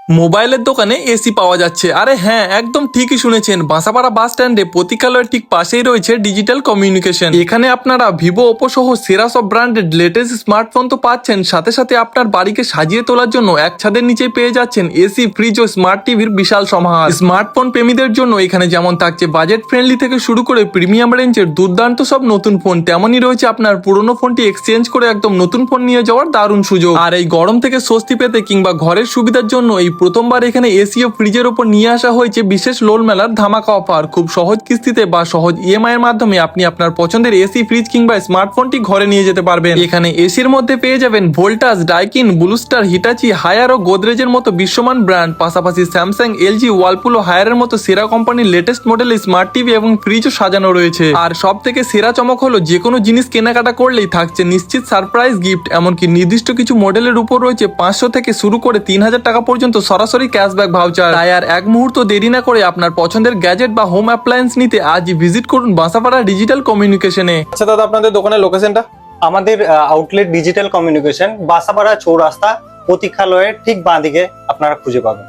মোবাইলের দোকানে এসি পাওয়া যাচ্ছে। আরে হ্যাঁ, একদম ঠিকই শুনেছেন। বাঁসাপাড়া বাস স্ট্যান্ডে প্রতীক্ষালয়ের ঠিক পাশেই রয়েছে ডিজিটাল কমিউনিকেশন। এখানে আপনারা ভিভো, ওপো সহ সেরা সব ব্র্যান্ডের লেটেস্ট স্মার্টফোন তো পাচ্ছেন, সাথে সাথে আপনার বাড়িকে সাজিয়ে তোলার জন্য এক ছাদের নিচে পেয়ে যাচ্ছেন এসি, ফ্রিজ ও স্মার্ট টিভির বিশাল সমাহার। স্মার্টফোন প্রেমীদের জন্য এখানে যেমন থাকছে বাজেট ফ্রেন্ডলি থেকে শুরু করে প্রিমিয়াম রেঞ্জের দুর্দান্ত সব নতুন ফোন, তেমনই রয়েছে আপনার পুরনো ফোনটি এক্সচেঞ্জ করে একদম নতুন ফোন নিয়ে যাওয়ার দারুণ সুযোগ। আর এই গরম থেকে স্বস্তি পেতে কিংবা ঘরের সুবিধার জন্য এই প্রথমবার এখানে এসি ও ফ্রিজের উপর নিয়ে আসা হয়েছে বিশেষ লোন মেলার ধামাকা অফার। খুব সহজ কিস্তিতে বা সহজ ইএমআই এর মাধ্যমে আপনি আপনার পছন্দের এসি, ফ্রিজ কিংবা স্মার্টফোনটি ঘরে নিয়ে যেতে পারবেন। এখানে এসির মধ্যে পেয়ে যাবেন Voltas, Daikin, Blue Star, Hitachi, Haier ও গোদরেজের মতো বিশ্বমান ব্র্যান্ড, পাশাপাশি স্যামসাং, এলজি, ওয়ালপুল ও হায়ারের মতো সেরা কোম্পানির লেটেস্ট মডেলের স্মার্ট টিভি এবং ফ্রিজও সাজানো রয়েছে। আর সব থেকে সেরা চমক হলো যে কোনো জিনিস কেনাকাটা করলেই থাকছে নিশ্চিত সারপ্রাইজ গিফট। এমনকি নির্দিষ্ট কিছু মডেলের উপর রয়েছে 500 থেকে শুরু করে 3000 টাকা পর্যন্ত সরাসরি ক্যাশব্যাক ভাউচার। তাই আর এক মুহূর্ত দেরি না করে আপনার পছন্দের গ্যাজেট বা হোম অ্যাপ্লায়েন্স নিতে আজই ভিজিট করুন বাঁসাপাড়া ডিজিটাল কমিউনিকেশনে। আচ্ছা দাদা, আপনাদের দোকানের লোকেশনটা? আমাদের আউটলেট ডিজিটাল কমিউনিকেশন বাঁসাপাড়া চৌরাস্তা প্রতীক্ষালয়ের ঠিক বাঁ দিকে আপনারা খুঁজে পাবেন।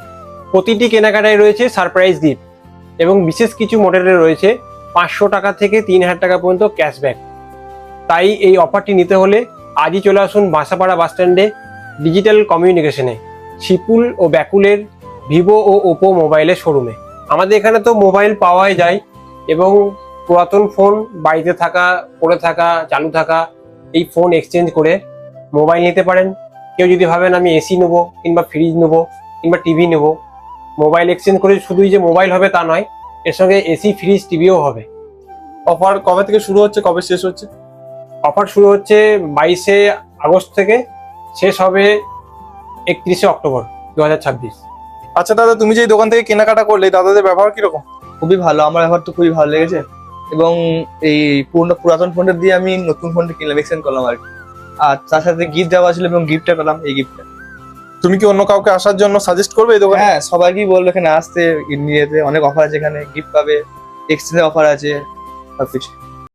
প্রতিটি কেনাকাটায় রয়েছে সারপ্রাইজ গিফট এবং বিশেষ কিছু মডেলে রয়েছে 500 টাকা থেকে 3000 টাকা পর্যন্ত ক্যাশব্যাক। তাই এই অফারটি নিতে হলে আজই চলে আসুন বাঁসাপাড়া বাস স্ট্যান্ডে ডিজিটাল কমিউনিকেশনে, শিপুল ও ব্যাকুলের ভিভো ও ওপো মোবাইলের শোরুমে। আমাদের এখানে তো মোবাইল পাওয়াই যায় এবং পুরাতন ফোন বাড়িতে থাকা, পড়ে থাকা, চালু থাকা এই ফোন এক্সচেঞ্জ করে মোবাইল নিতে পারেন। কেউ যদি ভাবেন আমি এসি নেবো কিংবা ফ্রিজ নেবো কিংবা টিভি নেবো, মোবাইল এক্সচেঞ্জ করে শুধুই যে মোবাইল হবে তা নয়, এর সঙ্গে এসি, ফ্রিজ, টিভিও হবে। অফার কবে থেকে শুরু হচ্ছে, কবে শেষ হচ্ছে? অফার শুরু হচ্ছে 22শে আগস্ট থেকে, শেষ হবে 31শে অক্টোবর 2026। আচ্ছা দাদা, তুমি যে এই দোকান থেকে কেনাকাটা করলে দাদাদের ব্যবহার কিরকম? খুবই ভালো, আমার ব্যবহার তো খুবই ভালো লেগেছে। এবং এই পুরাতন ফোনটা দিয়ে আমি নতুন ফোনটা কিনলাম, এক্সচেঞ্জ করলাম আর কি। আর তার সাথে গিফট দেওয়া ছিল এবং গিফটটা পেলাম, এই গিফটটা। তুমি কি অন্য কাউকে আসার জন্য সাজেস্ট করবে এই দোকানে? হ্যাঁ, সবাইকেই বলবো এখানে আসতে, নিয়ে যেতে। অনেক অফার আছে এখানে, গিফট পাবে, এক্সচেঞ্জের অফার আছে, সবকিছু।